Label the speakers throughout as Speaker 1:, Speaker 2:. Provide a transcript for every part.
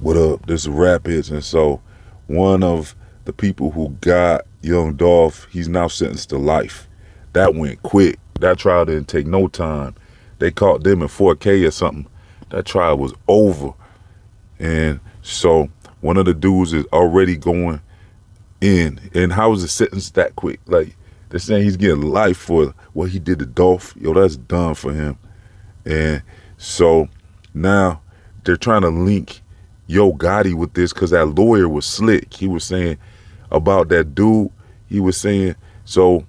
Speaker 1: What up? This is Rapids, and so one of the people who got young Dolph, he's now sentenced to life. That went quick. That trial didn't take no time. They caught them in 4K or something. That trial was over. And so one of the dudes is already going in. And how is the sentence that quick? Like, they're saying he's getting life for what he did to Dolph. Yo, that's done for him. And so now they're trying to link Yo Gotti with this because that lawyer was slick. He was saying about that dude. He was saying, so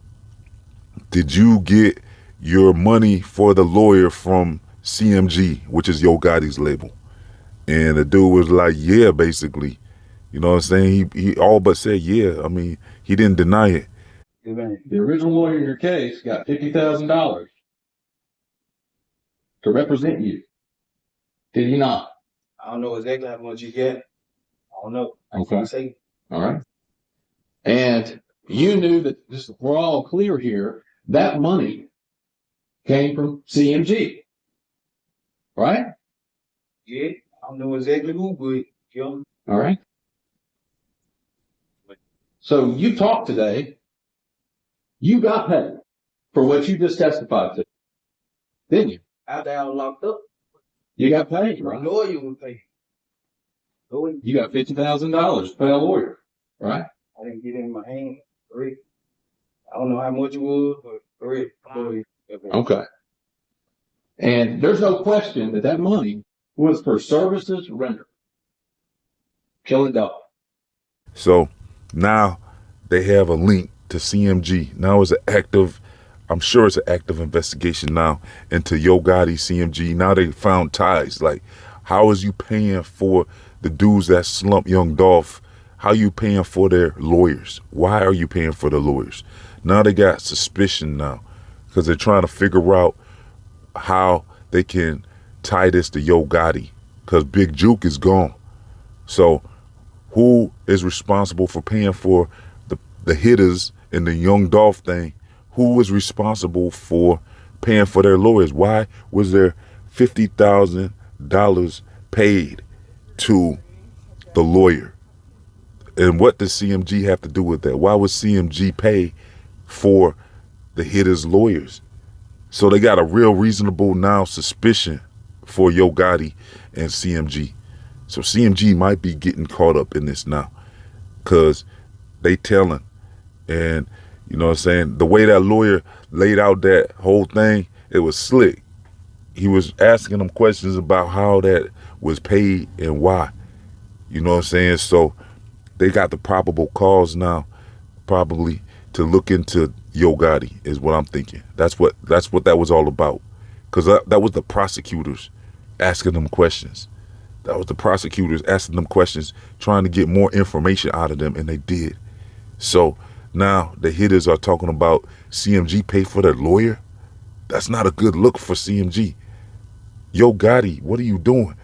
Speaker 1: did you get your money for the lawyer from CMG, which is Yo Gotti's label? And the dude was like, yeah, basically. You know what I'm saying? He all but said, yeah. I mean, he didn't deny it.
Speaker 2: The original lawyer in your case got $50,000 to represent you. Did he not?
Speaker 3: I don't know exactly how much you get. I don't know.
Speaker 2: Okay.
Speaker 3: Say.
Speaker 2: All right. And you knew that we're all clear here. That money came from CMG, right?
Speaker 3: Yeah, I don't know exactly who, but you
Speaker 2: All right. So you talked today. You got paid for what you just testified to, didn't you?
Speaker 3: after I was locked up,
Speaker 2: You got paid,
Speaker 3: my
Speaker 2: right?
Speaker 3: lawyer would pay. Lawyer,
Speaker 2: You got $50,000 to pay a lawyer, right?
Speaker 3: I didn't get it in my hand. Three. I don't know how much it was, but three.
Speaker 2: Okay. And there's no question that that money was for services rendered. Killing Dolph.
Speaker 1: So now they have a link to CMG. Now it's an active, I'm sure it's an active investigation now into Yo Gotti, CMG. Now they found ties. Like, how is you paying for the dudes that slump young Dolph? How you paying for their lawyers? Why are you paying for the lawyers? Now they got suspicion now because they're trying to figure out how they can tie this to Yo Gotti because Big Juke is gone. So who is responsible for paying for the hitters in the young Dolph thing? Who was responsible for paying for their lawyers? Why was there $50,000 paid to the lawyer? And what does CMG have to do with that? Why would CMG pay for the hitters' lawyers? So they got a real reasonable now suspicion for Yo Gotti and CMG. So CMG might be getting caught up in this now because they telling. And you know what I'm saying? The way that lawyer laid out that whole thing, it was slick. He was asking them questions about how that was paid and why. You know what I'm saying? So they got the probable cause now, probably, to look into Yo Gotti is what I'm thinking. That's what that was all about. Because that was the prosecutors asking them questions. That was the prosecutors asking them questions, trying to get more information out of them, and they did. So now the hitters are talking about CMG pay for their lawyer. That's not a good look for CMG. Yo Gotti, what are you doing?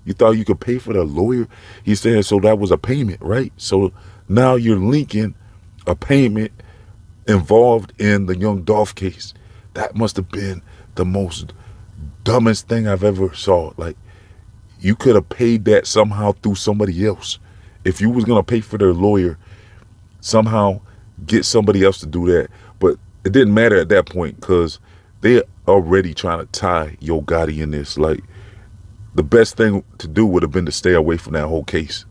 Speaker 1: You thought you could pay for the lawyer? He's saying, so that was a payment, right? So now you're linking a payment involved in the young Dolph case. That must have been the most dumbest thing I've ever saw. Like, you could have paid that somehow through somebody else. If you was gonna pay for their lawyer, somehow get somebody else to do that. But it didn't matter at that point because they're already trying to tie Yo Gotti in this. Like, the best thing to do would have been to stay away from that whole case.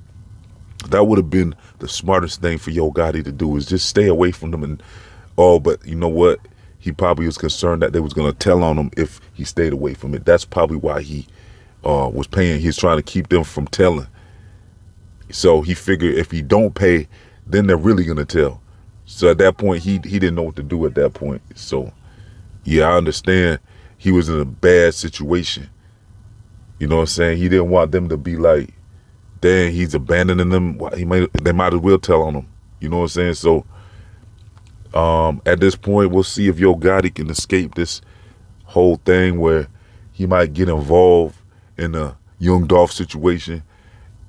Speaker 1: That would have been the smartest thing for Yo Gotti to do, is just stay away from them. And but you know what? He probably was concerned that they was gonna tell on him if he stayed away from it. That's probably why he was paying. He's trying to keep them from telling. So he figured if he don't pay, then they're really gonna tell. So at that point, he didn't know what to do at that point. So yeah, I understand he was in a bad situation. You know what I'm saying? He didn't want them to be like, dang, he's abandoning them. They might as well tell on him. You know what I'm saying? So at this point, we'll see if Yo Gotti can escape this whole thing where he might get involved in a young Dolph situation.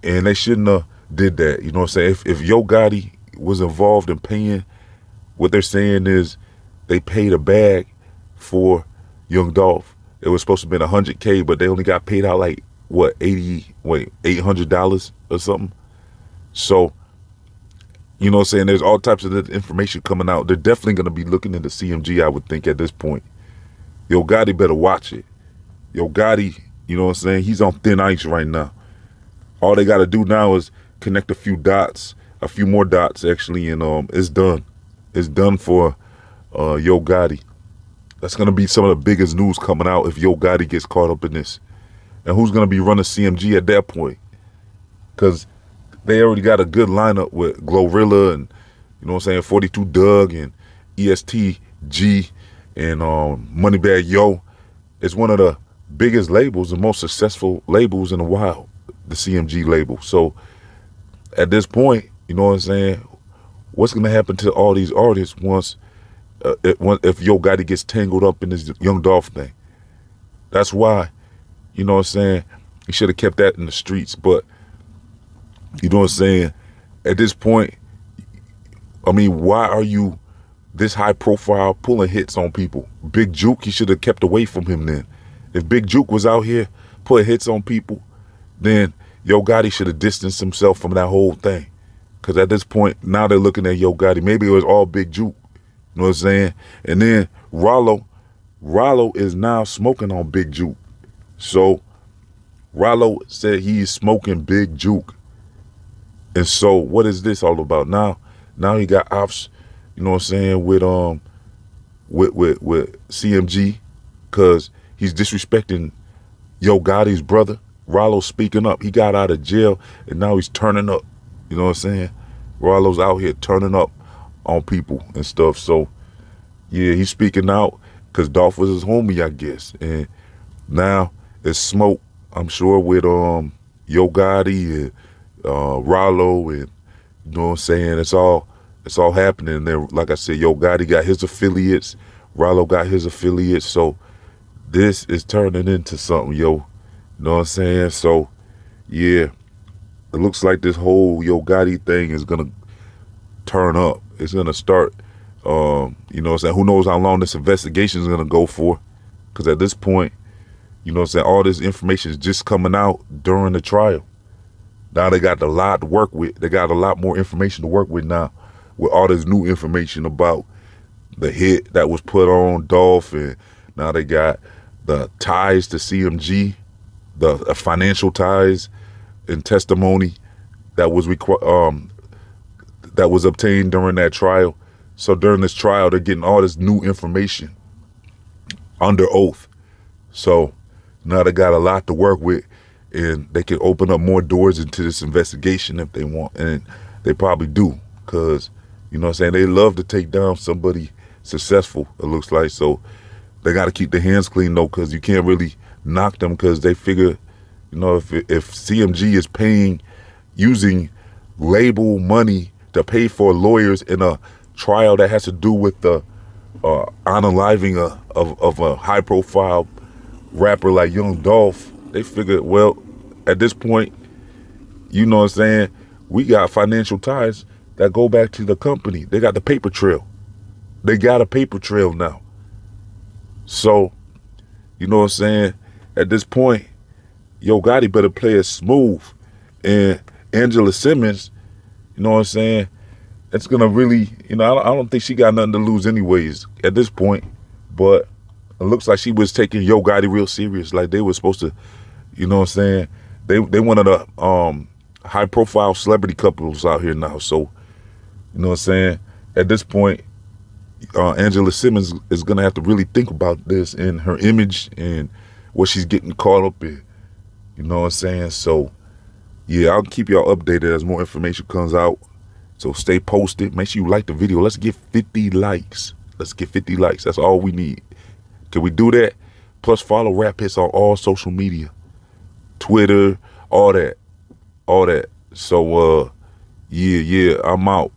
Speaker 1: And they shouldn't have did that. You know what I'm saying? If Yo Gotti was involved in paying, what they're saying is they paid a bag for young Dolph. It was supposed to have been $100K, but they only got paid out like what, $800 or something. So, you know what I'm saying, there's all types of information coming out. They're definitely going to be looking into CMG, I would think, at this point. Yo Gotti better watch it. Yo Gotti, you know what I'm saying, he's on thin ice right now. All they got to do now is connect a few more dots actually, and it's done. It's done for Yo Gotti. That's going to be some of the biggest news coming out if Yo Gotti gets caught up in this. And who's going to be running CMG at that point? Because they already got a good lineup with Glorilla and, you know what I'm saying, 42 Doug and ESTG and Moneybag Yo. It's one of the biggest labels, the most successful labels in the wild, the CMG label. So at this point, you know what I'm saying, what's going to happen to all these artists once if Yo Gotti gets tangled up in this Young Dolph thing? That's why, you know what I'm saying, he should have kept that in the streets. But, you know what I'm saying, at this point, I mean, why are you this high profile pulling hits on people? Big Juke, he should have kept away from him then. If Big Juke was out here putting hits on people, then Yo Gotti should have distanced himself from that whole thing. Because at this point, now they're looking at Yo Gotti. Maybe it was all Big Juke. You know what I'm saying? And then Rollo is now smoking on Big Juke. So Rollo said he's smoking Big Juke. And so what is this all about? Now he got ops, you know what I'm saying, with CMG, because he's disrespecting Yo Gotti's brother. Rollo's speaking up. He got out of jail and now he's turning up. You know what I'm saying? Rollo's out here turning up on people and stuff. So yeah, he's speaking out because Dolph was his homie, I guess. And now it's smoke, I'm sure, with Yo Gotti and Rollo, and you know what I'm saying, it's all happening. And then, like I said, Yo Gotti got his affiliates, Rollo got his affiliates. So this is turning into something, yo. You know what I'm saying? So yeah, it looks like this whole Yo Gotti thing is gonna turn up. It's gonna start. You know what I'm saying? Who knows how long this investigation is gonna go for? Because at this point, you know what I'm saying, all this information is just coming out during the trial. Now they got a lot to work with. They got a lot more information to work with now, with all this new information about the hit that was put on Dolph, and now they got the ties to CMG, the financial ties and testimony that was obtained during that trial. So during this trial, they're getting all this new information under oath. So now they got a lot to work with, and they can open up more doors into this investigation if they want. And they probably do, because, you know what I'm saying, they love to take down somebody successful, it looks like. So they got to keep their hands clean, though, because you can't really knock them, because they figure, you know, if CMG is using label money to pay for lawyers in a trial that has to do with the unaliving of a high-profile rapper like Young Dolph, they figured, well, at this point, you know what I'm saying, we got financial ties that go back to the company. They got the paper trail. They got a paper trail now. So, you know what I'm saying, at this point, Yo Gotti better play it smooth. And Angela Simmons, you know what I'm saying, it's going to really, you know, I don't think she got nothing to lose anyways at this point. But it looks like she was taking Yo Gotti real serious. Like they were supposed to, you know what I'm saying, they one of the high-profile celebrity couples out here now. So, you know what I'm saying, at this point, Angela Simmons is going to have to really think about this and her image and what she's getting caught up in. You know what I'm saying? So, yeah, I'll keep y'all updated as more information comes out. So stay posted. Make sure you like the video. Let's get 50 likes. Let's get 50 likes. That's all we need. Can we do that? Plus follow Rap Hits on all social media. Twitter, all that. So, yeah, I'm out.